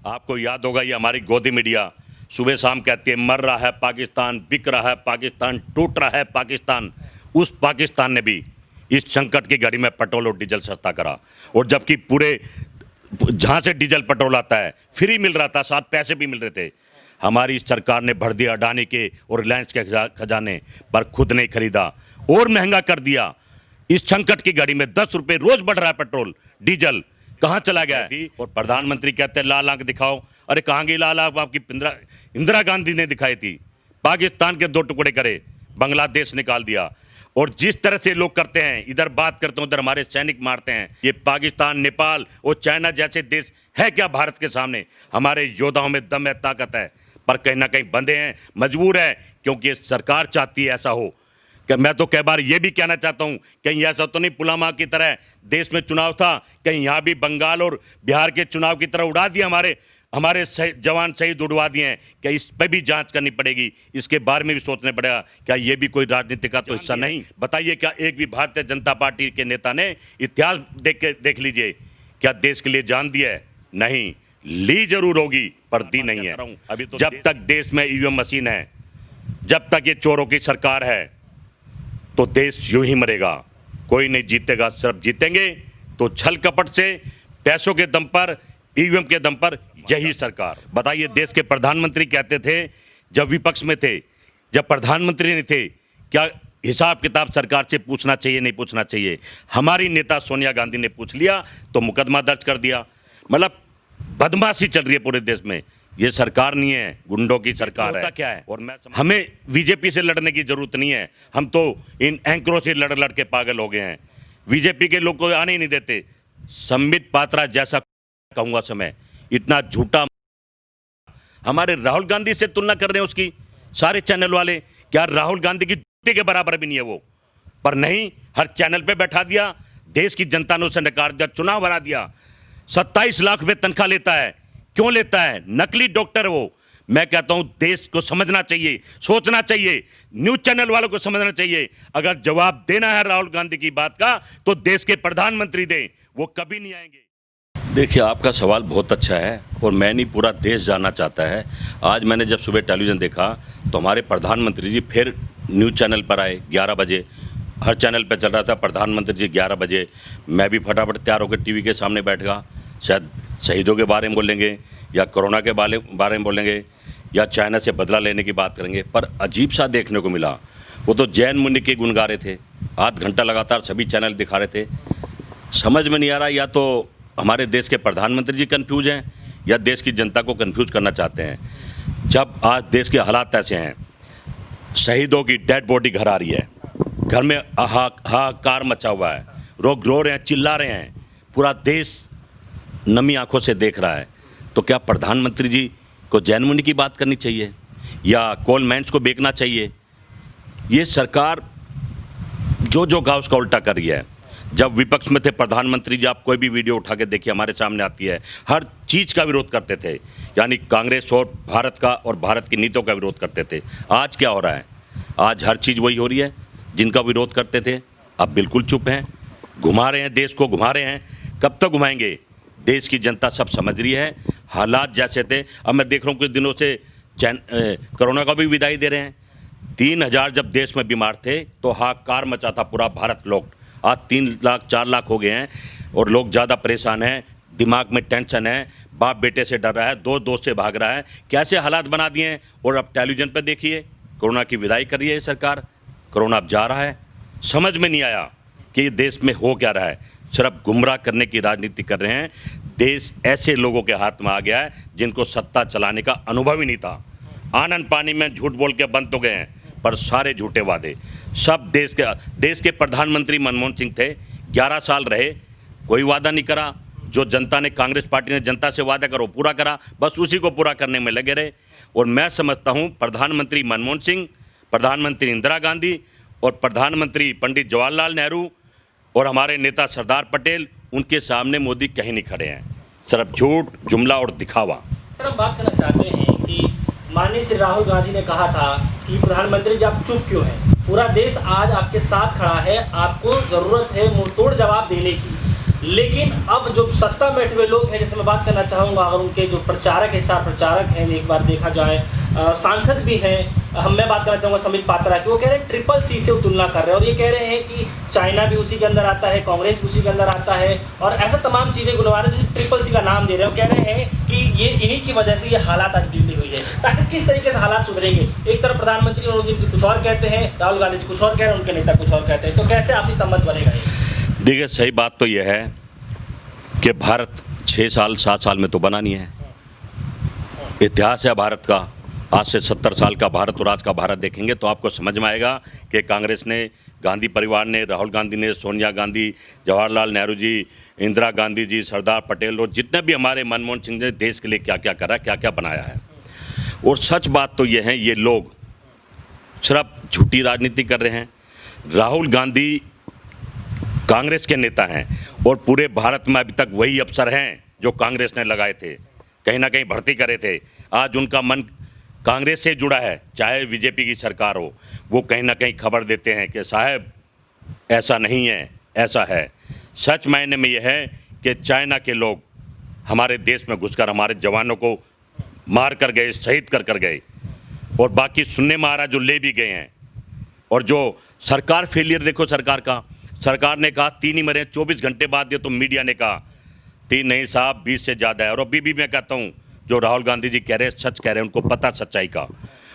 आपको याद होगा, ये हमारी गोदी मीडिया सुबह शाम कहती है मर रहा है पाकिस्तान, बिक रहा है पाकिस्तान, टूट रहा है पाकिस्तान। उस पाकिस्तान ने भी इस संकट की घड़ी में पेट्रोल और डीजल सस्ता करा, और जबकि पूरे जहाँ से डीजल पेट्रोल आता है फ्री मिल रहा था, साथ पैसे भी मिल रहे थे। हमारी सरकार ने भर दिया अडानी के और रिलायंस के खजाने, पर खुद नहीं खरीदा और महंगा कर दिया। इस संकट की घड़ी में 10 रुपये रोज बढ़ रहा है पेट्रोल डीजल, कहाँ चला गया है? और प्रधानमंत्री कहते हैं लाल आंख दिखाओ। अरे कहाँ गई लाल आंख? आपकी इंदिरा गांधी ने दिखाई थी। पाकिस्तान के 2 टुकड़े करे, बांग्लादेश निकाल दिया। और जिस तरह से लोग करते हैं, इधर बात करते हैं उधर हमारे सैनिक मारते हैं। ये पाकिस्तान, नेपाल और चाइना जैसे देश है क्या भारत के सामने? हमारे योद्धाओं में दम है, ताकत है, पर कहीं ना कहीं बंधे हैं, मजबूर है, क्योंकि सरकार चाहती है ऐसा हो। कि मैं तो कई बार ये भी कहना चाहता हूँ, कहीं ऐसा तो नहीं पुलवामा की तरह देश में चुनाव था, कहीं यहाँ भी बंगाल और बिहार के चुनाव की तरह उड़ा दिया, हमारे जवान शहीद उड़वा दिए हैं। क्या इस पर भी जांच करनी पड़ेगी? इसके बारे में भी सोचना पड़ेगा। क्या ये भी कोई राजनीति का तो हिस्सा नहीं? बताइए, क्या एक भी भारतीय जनता पार्टी के नेता ने इतिहास देख लीजिए, क्या देश के लिए जान दिया है? नहीं, ली जरूर होगी पर दी नहीं है। अभी तो जब तक देश में ईवीएम मशीन है, जब तक ये चोरों की सरकार है, तो देश यूं ही मरेगा। कोई नहीं जीतेगा, सिर्फ जीतेंगे तो छल कपट से, पैसों के दम पर, ईवीएम के दम पर, यही सरकार। बताइए, देश के प्रधानमंत्री कहते थे जब विपक्ष में थे, जब प्रधानमंत्री नहीं थे, क्या हिसाब किताब सरकार से पूछना चाहिए, नहीं पूछना चाहिए? हमारी नेता सोनिया गांधी ने पूछ लिया तो मुकदमा दर्ज कर दिया। मतलब बदमाशी चल रही है पूरे देश में। ये सरकार नहीं है, गुंडों की सरकार है। क्या है? और हमें बीजेपी से लड़ने की जरूरत नहीं है, हम तो इन एंकरों से लड़ के पागल हो गए हैं। बीजेपी के लोग को आने ही नहीं देते। संबित पात्रा जैसा कहूंगा समय, इतना झूठा। हमारे राहुल गांधी से तुलना कर रहे हैं उसकी, सारे चैनल वाले। क्या राहुल गांधी की जूते के बराबर भी नहीं है वो? पर नहीं, हर चैनल पे बैठा दिया, देश की जनता ने उसे नकार दिया, चुनाव हरा दिया। 27 लाख रुपए तनख्वाह लेता है। क्यों लेता है? नकली डॉक्टर वो। मैं कहता हूं देश को समझना चाहिए, सोचना चाहिए, न्यूज चैनल वालों को समझना चाहिए। अगर जवाब देना है राहुल गांधी की बात का, तो देश के प्रधानमंत्री दें, वो कभी नहीं आएंगे। देखिए, आपका सवाल बहुत अच्छा है और मैं नहीं, पूरा देश जानना चाहता है। आज मैंने जब सुबह टेलीविज़न देखा तो हमारे प्रधानमंत्री जी फिर न्यूज़ चैनल पर आए 11 बजे। हर चैनल पर चल रहा था प्रधानमंत्री जी 11 बजे। मैं भी फटाफट तैयार होकर टीवी के सामने बैठ गया। शायद शहीदों के बारे में बोलेंगे, या कोरोना के बारे में बोलेंगे, या चाइना से बदला लेने की बात करेंगे। पर अजीब सा देखने को मिला, वो तो जैन मुनि के गुण गा रहे थे। आध घंटा लगातार सभी चैनल दिखा रहे थे। समझ में नहीं आ रहा, या तो हमारे देश के प्रधानमंत्री जी कंफ्यूज हैं, या देश की जनता को कंफ्यूज करना चाहते हैं। जब आज देश के हालात ऐसे हैं, शहीदों की डेड बॉडी घर आ रही है, घर में हाहाकार मचा हुआ है, लोग रो रहे हैं, चिल्ला रहे हैं, पूरा देश नमी आंखों से देख रहा है, तो क्या प्रधानमंत्री जी को जैन मुनि की बात करनी चाहिए, या कोल माइंस को बेचना चाहिए? ये सरकार जो कहा उसका उल्टा कर रही है। जब विपक्ष में थे प्रधानमंत्री जी, आप कोई भी वीडियो उठा के देखिए, हमारे सामने आती है, हर चीज़ का विरोध करते थे, यानी कांग्रेस और भारत का और भारत की नीतियों का विरोध करते थे। आज क्या हो रहा है? आज हर चीज़ वही हो रही है जिनका विरोध करते थे, अब बिल्कुल चुप हैं, घुमा रहे हैं, देश को घुमा रहे हैं। कब तक घुमाएंगे? देश की जनता सब समझ रही है, हालात जैसे थे। अब मैं देख रहा हूँ कुछ दिनों से कोरोना का भी विदाई दे रहे हैं। 3000 जब देश में बीमार थे तो हाहाकार मचा था पूरा भारत। लोग आज 3 लाख 4 लाख हो गए हैं और लोग ज़्यादा परेशान हैं, दिमाग में टेंशन है, बाप बेटे से डर रहा है, दोस्त से भाग रहा है। कैसे हालात बना दिए हैं। और अब टेलीविज़न पर देखिए, कोरोना की विदाई कर रही है सरकार, कोरोना अब जा रहा है। समझ में नहीं आया कि देश में हो क्या रहा है। सिर्फ गुमराह करने की राजनीति कर रहे हैं। देश ऐसे लोगों के हाथ में आ गया है जिनको सत्ता चलाने का अनुभव ही नहीं था। आनंद पानी में झूठ बोल के बंद तो गए हैं, पर सारे झूठे वादे। सब देश के प्रधानमंत्री मनमोहन सिंह थे, 11 साल रहे, कोई वादा नहीं करा। जो जनता ने, कांग्रेस पार्टी ने जनता से वादा करो पूरा करा, बस उसी को पूरा करने में लगे रहे। और मैं समझता हूँ प्रधानमंत्री मनमोहन सिंह, प्रधानमंत्री इंदिरा गांधी और प्रधानमंत्री पंडित जवाहरलाल नेहरू और हमारे नेता सरदार पटेल, उनके सामने मोदी कहीं नहीं खड़े हैं। सिर्फ झूठ, जुमला और दिखावा। सर, हम बात करना चाहते हैं कि माननीय श्री राहुल गांधी ने कहा था कि प्रधानमंत्री जी आप चुप क्यों हैं, पूरा देश आज आपके साथ खड़ा है, आपको ज़रूरत है मुंहतोड़ जवाब देने की। लेकिन अब जो सत्ता में बैठे हुए लोग हैं, जैसे मैं बात करना चाहूँगा, अगर उनके जो प्रचारक है, स्टार प्रचारक हैं, एक बार देखा जाए सांसद भी हैं, मैं बात करना चाहूँगा संबित पात्रा की, वो कह रहे हैं ट्रिपल सी से वो तुलना कर रहे हैं और ये कह रहे हैं कि चाइना भी उसी के अंदर आता है, कांग्रेस भी उसी के अंदर आता है और ऐसा तमाम चीज़ें गुनवा रहे हैं, जैसे ट्रिपल सी का नाम दे रहे हैं। वो कह रहे हैं कि ये इन्हीं की वजह से ये हालात आज बिगड़ी हुई है। ताकि किस तरीके से हालात सुधरेंगे? एक तरफ प्रधानमंत्री नरेंद्र मोदी कुछ और कहते हैं, राहुल गांधी जी कुछ और कह रहे हैं, उनके नेता कुछ और कहते हैं, तो कैसे आपसी संबंध बनेगा ये? देखिए, सही बात तो यह है कि भारत 6 साल 7 साल में तो बना नहीं है। इतिहास है भारत का, आज से 70 साल का भारत और आज का भारत देखेंगे तो आपको समझ में आएगा कि कांग्रेस ने, गांधी परिवार ने, राहुल गांधी ने, सोनिया गांधी, जवाहरलाल नेहरू जी, इंदिरा गांधी जी, सरदार पटेल और जितने भी हमारे मनमोहन सिंह ने देश के लिए क्या क्या करा, क्या क्या बनाया है। और सच बात तो ये है, ये लोग सिर्फ झूठी राजनीति कर रहे हैं। राहुल गांधी कांग्रेस के नेता हैं और पूरे भारत में अभी तक वही अफसर हैं जो कांग्रेस ने लगाए थे, कहीं ना कहीं भर्ती करे थे। आज उनका मन कांग्रेस से जुड़ा है, चाहे बीजेपी की सरकार हो। वो कहीं ना कहीं खबर देते हैं कि साहब ऐसा नहीं है, ऐसा है। सच मायने में यह है कि चाइना के लोग हमारे देश में घुसकर हमारे जवानों को मार कर गए, शहीद कर कर गए और बाकी सुनने में आ रहा जो ले भी गए हैं। और जो सरकार फेलियर देखो सरकार का, सरकार ने कहा 3 ही मरे, 24 घंटे बाद ये तो मीडिया ने कहा 3 नहीं साहब 20 से ज़्यादा है। और अभी भी मैं कहता हूँ जो राहुल गांधी जी कह रहे हैं सच कह रहे हैं, उनको पता सच्चाई का।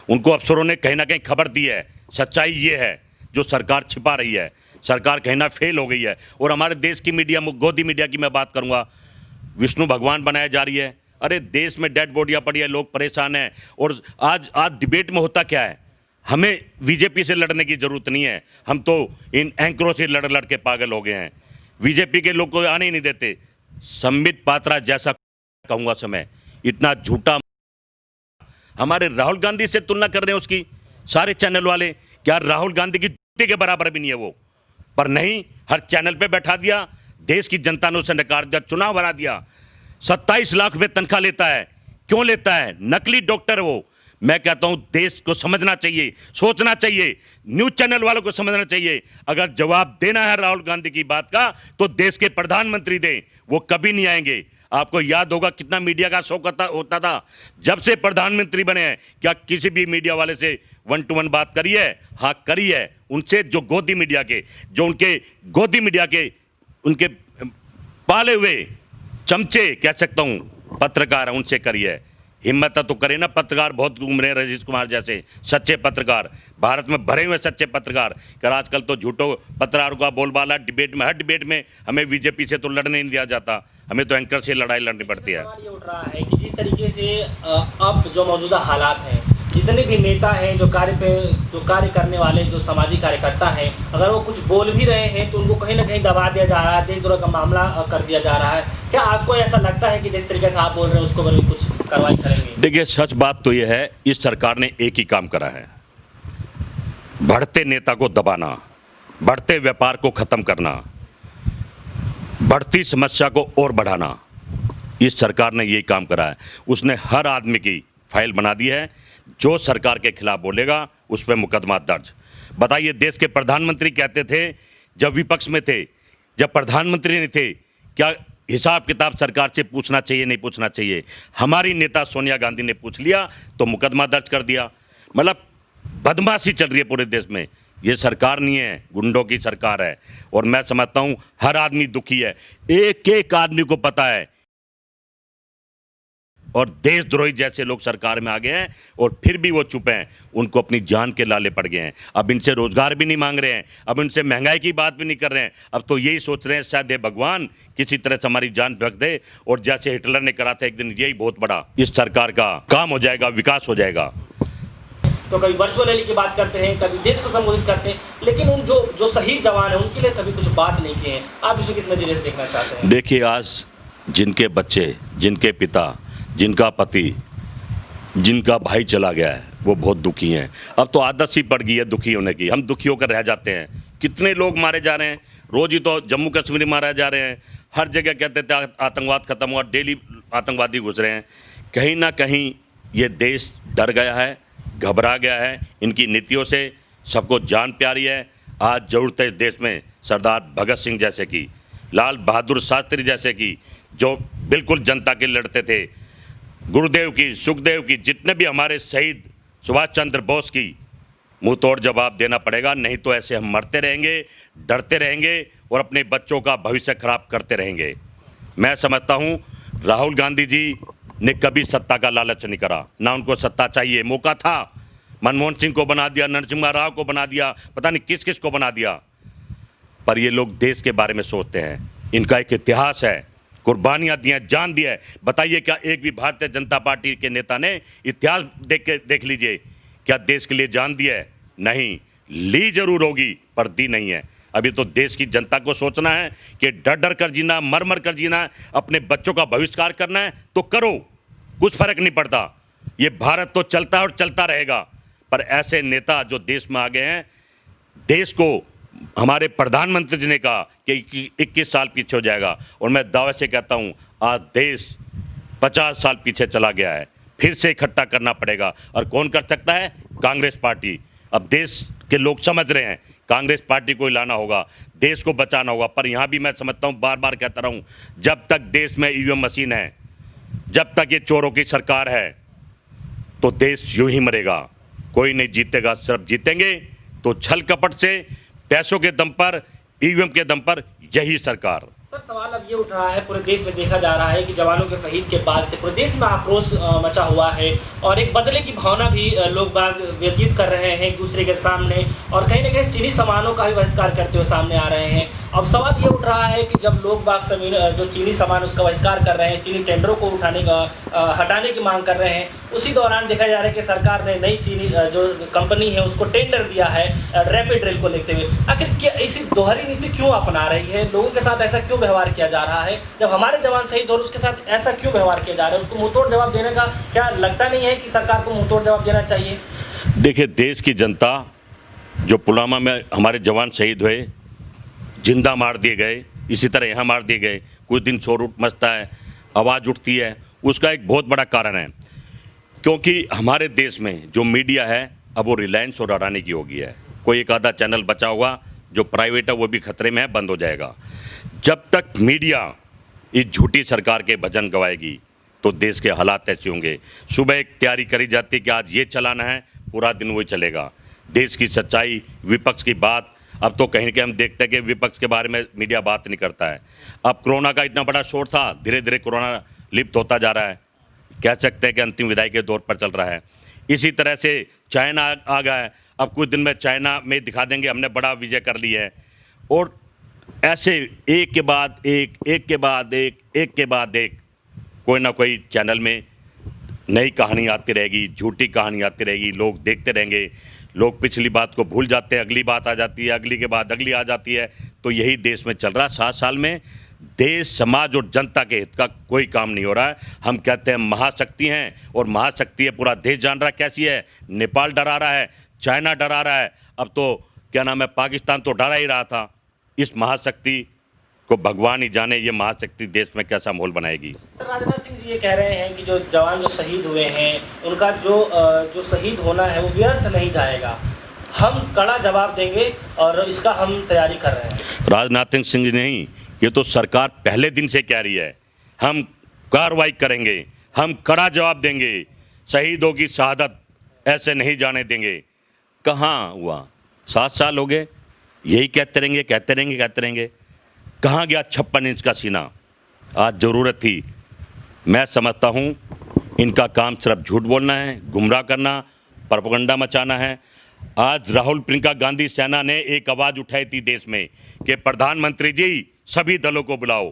उनको अफसरों ने कहीं ना कहीं खबर दी है। सच्चाई ये है जो सरकार छिपा रही है, सरकार कहीं ना फेल हो गई है। और हमारे देश की मीडिया, गोदी मीडिया की मैं बात करूँगा, विष्णु भगवान बनाया जा रही है। अरे देश में डेड बॉडियाँ पड़ी है, लोग परेशान हैं। और आज डिबेट में होता क्या है, हमें बीजेपी से लड़ने की ज़रूरत नहीं है, हम तो इन एंकरों से लड़ लड़ के पागल हो गए हैं। बीजेपी के लोग को आने ही नहीं देते। संबित पात्रा जैसा कहूँगा समय, इतना झूठा। हमारे राहुल गांधी से तुलना कर रहे हैं उसकी सारे चैनल वाले। क्या राहुल गांधी की जूते के बराबर भी नहीं है वो? पर नहीं, हर चैनल पे बैठा दिया, देश की जनता ने उसे नकार दिया, चुनाव हरा दिया। 27 लाख रुपए तनख्वाह लेता है। क्यों लेता है? नकली डॉक्टर वो। मैं कहता हूं देश को समझना चाहिए, सोचना चाहिए, न्यूज चैनल वालों को समझना चाहिए। अगर जवाब देना है राहुल गांधी की बात का तो देश के प्रधानमंत्री दें, वो कभी नहीं आएंगे। आपको याद होगा कितना मीडिया का शो होता था जब से प्रधानमंत्री बने हैं। क्या किसी भी मीडिया वाले से 1 to 1 बात करी है? हाँ करी है। उनसे जो गोदी मीडिया के, जो उनके गोदी मीडिया के उनके पाले हुए चमचे कह सकता हूँ पत्रकार, उनसे करी है। हिम्मत तो करे ना, पत्रकार बहुत घूम रहे हैं, रजनीश कुमार जैसे सच्चे पत्रकार भारत में भरे हुए सच्चे पत्रकार। कर आजकल तो झूठो पत्रकारों का बोलबाला डिबेट में, हर डिबेट में हमें बीजेपी से तो लड़ने नहीं दिया जाता, हमें तो एंकर से लड़ाई लड़नी पड़ती है। सवाल ये उठ रहा है कि जिस तरीके से अब जो मौजूदा हालात हैं, जितने भी नेता हैं, जो कार्य करने वाले जो सामाजिक कार्यकर्ता हैं, अगर वो कुछ बोल भी रहे हैं तो उनको कहीं ना कहीं दबा दिया जा रहा है, देशद्रोह का मामला कर दिया जा रहा है। क्या आपको ऐसा लगता है कि जिस तरीके से आप बोल रहे हैं उसको अगर कुछ कार्रवाई करेंगे? देखिए, सच बात तो यह है, इस सरकार ने एक ही काम करा है, बढ़ते नेता को दबाना, बढ़ते व्यापार को खत्म करना, बढ़ती समस्या को और बढ़ाना। इस सरकार ने यही काम करा है। उसने हर आदमी की फाइल बना दी है, जो सरकार के खिलाफ बोलेगा उस पर मुकदमा दर्ज। बताइए, देश के प्रधानमंत्री कहते थे जब विपक्ष में थे, जब प्रधानमंत्री नहीं थे, क्या हिसाब किताब सरकार से पूछना चाहिए, नहीं पूछना चाहिए? हमारी नेता सोनिया गांधी ने पूछ लिया तो मुकदमा दर्ज कर दिया। मतलब बदमाशी चल रही है पूरे देश में। ये सरकार नहीं है, गुंडों की सरकार है। और मैं समझता हूँ हर आदमी दुखी है, एक एक आदमी को पता है। और देशद्रोही जैसे लोग सरकार में आ गए हैं और फिर भी वो चुप हैं, उनको अपनी जान के लाले पड़ गए हैं। अब इनसे रोजगार भी नहीं मांग रहे हैं, अब इनसे महंगाई की बात भी नहीं कर रहे हैं। अब तो यही सोच रहे हैं शायद भगवान किसी तरह से हमारी जान बच दे, और जैसे हिटलर ने करा था एक दिन, यही बहुत बड़ा इस सरकार का काम हो जाएगा, विकास हो जाएगा। तो कभी वर्चुअल रैली की बात करते हैं, कभी देश को संबोधित करते हैं, लेकिन उन जो शहीद जवान हैं उनके लिए कभी कुछ बात नहीं की है। आप इसको किस नजरिए से देखना चाहते हैं? देखिए, आज जिनके बच्चे, जिनके पिता, जिनका पति, जिनका भाई चला गया है, वो बहुत दुखी हैं। अब तो आदत सी पड़ गई है दुखी होने की, हम दुखी होकर रह जाते हैं। कितने लोग मारे जा रहे हैं, रोज ही तो जम्मू कश्मीर मारे जा रहे हैं। हर जगह कहते थे आतंकवाद खत्म हुआ, डेली आतंकवादी घुस रहे हैं। कहीं ना कहीं ये देश डर गया है, घबरा गया है इनकी नीतियों से। सबको जान प्यारी है। आज जरूरत है इस देश में सरदार भगत सिंह जैसे की, लाल बहादुर शास्त्री जैसे की, जो बिल्कुल जनता के लड़ते थे, गुरुदेव की, सुखदेव की, जितने भी हमारे शहीद सुभाष चंद्र बोस की, मुंह तोड़ जवाब देना पड़ेगा। नहीं तो ऐसे हम मरते रहेंगे, डरते रहेंगे और अपने बच्चों का भविष्य खराब करते रहेंगे। मैं समझता हूं राहुल गांधी जी ने कभी सत्ता का लालच नहीं करा, ना उनको सत्ता चाहिए। मौका था, मनमोहन सिंह को बना दिया, नरसिम्हा राव को बना दिया, पता नहीं किस किस को बना दिया, पर ये लोग देश के बारे में सोचते हैं। इनका एक इतिहास है, कुर्बानियां दी हैं, जान दी है। बताइए क्या एक भी भारतीय जनता पार्टी के नेता ने इतिहास देख लीजिए, क्या देश के लिए जान दी है? नहीं, ली जरूर होगी पर दी नहीं है। अभी तो देश की जनता को सोचना है कि डर डर कर जीना, मर मर कर जीना है, अपने बच्चों का बहिष्कार करना है तो करो, कुछ फर्क नहीं पड़ता। ये भारत तो चलता है और चलता रहेगा। पर ऐसे नेता जो देश में आ गए हैं, देश को हमारे प्रधानमंत्री जी ने कहा कि 21 साल पीछे हो जाएगा, और मैं दावे से कहता हूं आज देश 50 साल पीछे चला गया है। फिर से इकट्ठा करना पड़ेगा, और कौन कर सकता है? कांग्रेस पार्टी। अब देश के लोग समझ रहे हैं कांग्रेस पार्टी को लाना होगा, देश को बचाना होगा। पर यहाँ भी मैं समझता हूँ, बार बार कहता रहूँ, जब तक देश में ईवीएम मशीन है, जब तक ये चोरों की सरकार है, तो देश यूं ही मरेगा, कोई नहीं जीतेगा। सिर्फ जीतेंगे तो छल कपट से, पैसों के दम पर, ईवीएम के दम पर, यही सरकार। सर, सवाल अब ये उठ रहा है, पूरे देश में देखा जा रहा है कि जवानों के शहीद के बाद से पूरे देश में आक्रोश मचा हुआ है, और एक बदले की भावना भी लोग बाग व्यतीत कर रहे हैं एक दूसरे के सामने, और कहीं ना कहीं चीनी सामानों का भी बहिष्कार करते हुए सामने आ रहे हैं। अब सवाल ये उठ रहा है कि जब लोग बाग जो चीनी सामान उसका बहिष्कार कर रहे हैं, चीनी टेंडरों को हटाने की मांग कर रहे हैं, उसी दौरान देखा जा रहा है कि सरकार ने नई चीनी जो कंपनी है उसको टेंडर दिया है रैपिड रेल को लेते हुए। आखिर क्या ऐसी दोहरी नीति क्यों अपना रही है? लोगों के साथ ऐसा क्यों व्यवहार किया जा रहा है? जब हमारे जवान शहीद हो रहे उसके साथ ऐसा क्यों व्यवहार किया जा रहा है? उसको मुंहतोड़ जवाब देने का क्या लगता नहीं है कि सरकार को मुंहतोड़ जवाब देना चाहिए? देखिए, देश की जनता, जो पुलवामा में हमारे जवान शहीद हुए, जिंदा मार दिए गए, इसी तरह यहाँ मार दिए गए, कुछ दिन शोर मचता है, आवाज़ उठती है, उसका एक बहुत बड़ा कारण है क्योंकि हमारे देश में जो मीडिया है अब वो रिलायंस और अडानी की हो गई है। कोई एक आधा चैनल बचा होगा जो प्राइवेट है, वो भी खतरे में है, बंद हो जाएगा। जब तक मीडिया इस झूठी सरकार के भजन गवाएगी तो देश के हालात ऐसे होंगे। सुबह एक तैयारी करी जाती है कि आज ये चलाना है, पूरा दिन वही चलेगा। देश की सच्चाई, विपक्ष की बात, अब तो कहीं के हम देखते हैं कि विपक्ष के बारे में मीडिया बात नहीं करता है। अब कोरोना का इतना बड़ा शोर था, धीरे धीरे कोरोना लिप्त होता जा रहा है, कह सकते हैं कि अंतिम विदाई के दौर पर चल रहा है। इसी तरह से चाइना आ गया है, अब कुछ दिन में चाइना में दिखा देंगे हमने बड़ा विजय कर ली है। और ऐसे एक के बाद एक, एक के बाद एक, एक के बाद एक, कोई ना कोई चैनल में नई कहानी आती रहेगी, झूठी कहानी आती रहेगी, लोग देखते रहेंगे। लोग पिछली बात को भूल जाते हैं, अगली बात आ जाती है, अगली के बाद अगली आ जाती है। तो यही देश में चल रहा है। 7 साल में देश, समाज और जनता के हित का कोई काम नहीं हो रहा है। हम कहते हैं महाशक्ति हैं, और महाशक्ति है, पूरा देश जान रहा है कैसी है। नेपाल डरा रहा है, चाइना डरा रहा है, अब तो क्या नाम है, पाकिस्तान तो डरा ही रहा था। इस महाशक्ति को भगवान ही जाने ये महाशक्ति देश में कैसा माहौल बनाएगी। सर, राजनाथ सिंह जी ये कह रहे हैं कि जो जवान जो शहीद हुए हैं उनका जो शहीद होना है वो व्यर्थ नहीं जाएगा, हम कड़ा जवाब देंगे और इसका हम तैयारी कर रहे हैं। राजनाथ सिंह जी नहीं, ये तो सरकार पहले दिन से कह रही है, हम कार्रवाई करेंगे, हम कड़ा जवाब देंगे, शहीदों की शहादत ऐसे नहीं जाने देंगे। कहाँ हुआ? 7 साल हो गए, यही कहते रहेंगे, कहते रहेंगे, कहते रहेंगे। कहाँ गया 56 इंच का सीना? आज ज़रूरत थी। मैं समझता हूँ इनका काम सिर्फ झूठ बोलना है, गुमराह करना, प्रोपेगेंडा मचाना है। आज राहुल प्रियंका गांधी सेना ने एक आवाज़ उठाई थी देश में कि प्रधानमंत्री जी सभी दलों को बुलाओ।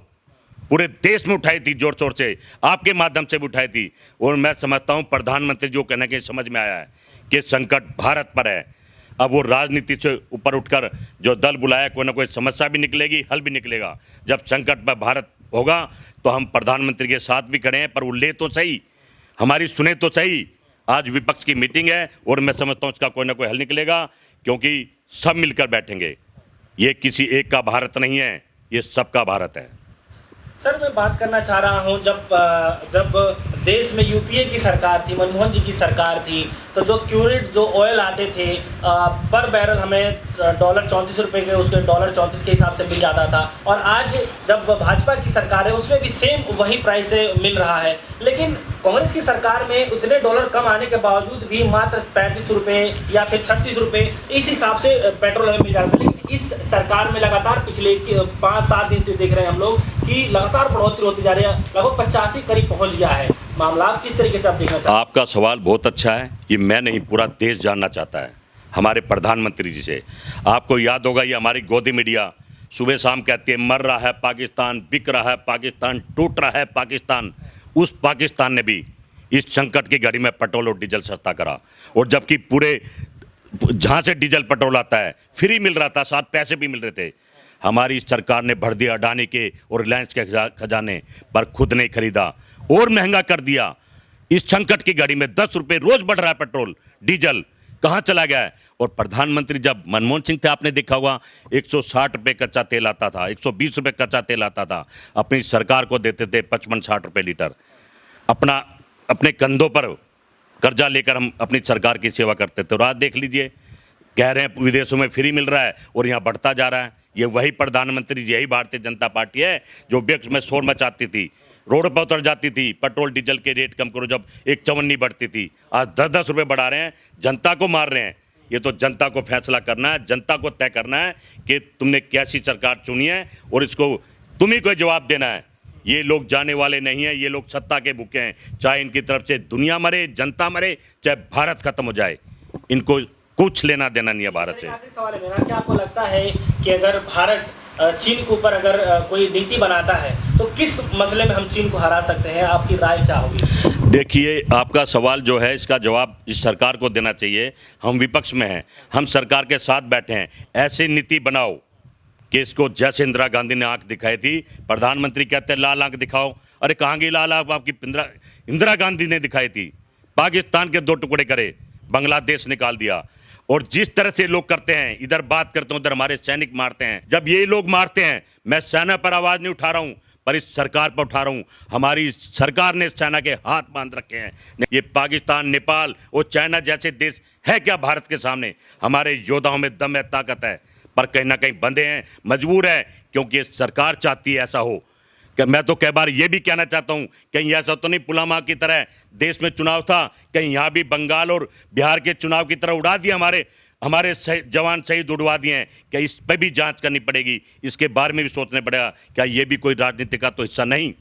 पूरे देश में उठाई थी, जोर शोर से, आपके माध्यम से भी उठाई थी। और मैं समझता हूँ प्रधानमंत्री जो कहने के समझ में आया है कि संकट भारत पर है। अब वो राजनीति से ऊपर उठकर जो दल बुलाया, कोई ना कोई समस्या भी निकलेगी, हल भी निकलेगा। जब संकट पर भारत होगा तो हम प्रधानमंत्री के साथ भी खड़े हैं, पर वो ले तो सही, हमारी सुने तो सही। आज विपक्ष की मीटिंग है और मैं समझता हूँ इसका कोई ना कोई हल निकलेगा, क्योंकि सब मिलकर बैठेंगे। ये किसी एक का भारत नहीं है, ये सबका भारत है। सर मैं बात करना चाह रहा हूँ जब देश में यूपीए की सरकार थी, मनमोहन जी की सरकार थी, तो जो क्यूरिड जो ऑयल आते थे पर बैरल हमें $34 के उसके $34 के हिसाब से मिल जाता था। और आज जब भाजपा की सरकार है उसमें भी सेम वही प्राइस से मिल रहा है। लेकिन कांग्रेस की सरकार में उतने डॉलर कम आने के बावजूद भी मात्र ₹35 या फिर ₹36 इस हिसाब से पेट्रोल हमें मिल जाता है। लेकिन इस सरकार में लगातार पिछले 5-7 दिन से देख रहे हैं हम लोग कि लगातार बढ़ोतरी होती जा रही है, लगभग 85 करीब पहुंच गया है। मामला आप किस तरीके से आप देखना चाहते हैं? आपका सवाल बहुत अच्छा है। ये मैं नहीं, पूरा देश जानना चाहता है हमारे प्रधानमंत्री जी से। आपको याद होगा, ये हमारी गोदी मीडिया सुबह शाम कहती है मर रहा है पाकिस्तान, बिक रहा है पाकिस्तान, टूट रहा है पाकिस्तान। उस पाकिस्तान ने भी इस संकट की घड़ी में पेट्रोल और डीजल सस्ता करा। और जबकि पूरे जहाँ से डीजल पेट्रोल आता है फ्री मिल रहा था, साथ पैसे भी मिल रहे थे। हमारी सरकार ने भर दिया अडानी के और रिलायंस के खजाने, पर खुद नहीं खरीदा और महंगा कर दिया। इस संकट की घड़ी में ₹10 रोज बढ़ रहा है पेट्रोल डीजल, कहाँ चला गया है? और प्रधानमंत्री जब मनमोहन सिंह थे, आपने देखा होगा, ₹160 कच्चा तेल आता था, ₹120 कच्चा तेल आता था। अपनी सरकार को देते थे 55-60 लीटर। अपने कंधों पर कर्जा लेकर हम अपनी सरकार की सेवा करते थे। और आज देख लीजिए, कह रहे हैं विदेशों में फ्री मिल रहा है और यहाँ बढ़ता जा रहा है। ये वही प्रधानमंत्री, यही भारतीय जनता पार्टी है जो विपक्ष में शोर मचाती थी, रोड पर उतर जाती थी, पेट्रोल डीजल के रेट कम करो, जब 154 बढ़ती थी। आज ₹10 बढ़ा रहे हैं, जनता को मार रहे हैं। ये तो जनता को फैसला करना है, जनता को तय करना है कि तुमने कैसी सरकार चुनी है और इसको तुम्ही को जवाब देना है। ये लोग जाने वाले नहीं हैं, ये लोग सत्ता के भूखे हैं। चाहे इनकी तरफ से दुनिया मरे, जनता मरे, चाहे भारत खत्म हो जाए, इनको कुछ लेना देना नहीं है भारत से। आखिरी सवाल है मेरा, क्या आपको लगता है कि अगर भारत चीन के ऊपर अगर कोई नीति बनाता है तो किस मसले में हम चीन को हरा सकते हैं? आपकी राय क्या होगी? देखिए, आपका सवाल जो है इसका जवाब इस सरकार को देना चाहिए। हम विपक्ष में हैं, हम सरकार के साथ बैठे हैं। ऐसी नीति बनाओ कि इसको, जैसे इंदिरा गांधी ने आंख दिखाई थी, प्रधानमंत्री कहते हैं लाल आंख दिखाओ। अरे कहाँ गई लाल आंख आपकी? इंदिरा गांधी ने दिखाई थी। पाकिस्तान के 2 टुकड़े करे, बांग्लादेश निकाल दिया। और जिस तरह से लोग करते हैं, इधर बात करते हैं, उधर हमारे सैनिक मारते हैं। जब ये लोग मारते हैं, मैं सेना पर आवाज़ नहीं उठा रहा हूँ, पर इस सरकार पर उठा रहा हूँ। हमारी सरकार ने सेना के हाथ बांध रखे हैं। ये पाकिस्तान, नेपाल और चाइना जैसे देश है क्या भारत के सामने? हमारे योद्धाओं में दम है, ताकत है, पर कहीं ना कहीं बंधे हैं, मजबूर है, क्योंकि सरकार चाहती है ऐसा हो। कि मैं तो कई बार ये भी कहना चाहता हूँ, कहीं ऐसा तो नहीं पुलवामा की तरह देश में चुनाव था, कहीं यहाँ भी बंगाल और बिहार के चुनाव की तरह उड़ा दिया, हमारे जवान शहीद उड़वा दिए हैं। क्या इस पर भी जांच करनी पड़ेगी? इसके बारे में भी सोचना पड़ेगा। क्या ये भी कोई राजनीति का तो हिस्सा नहीं?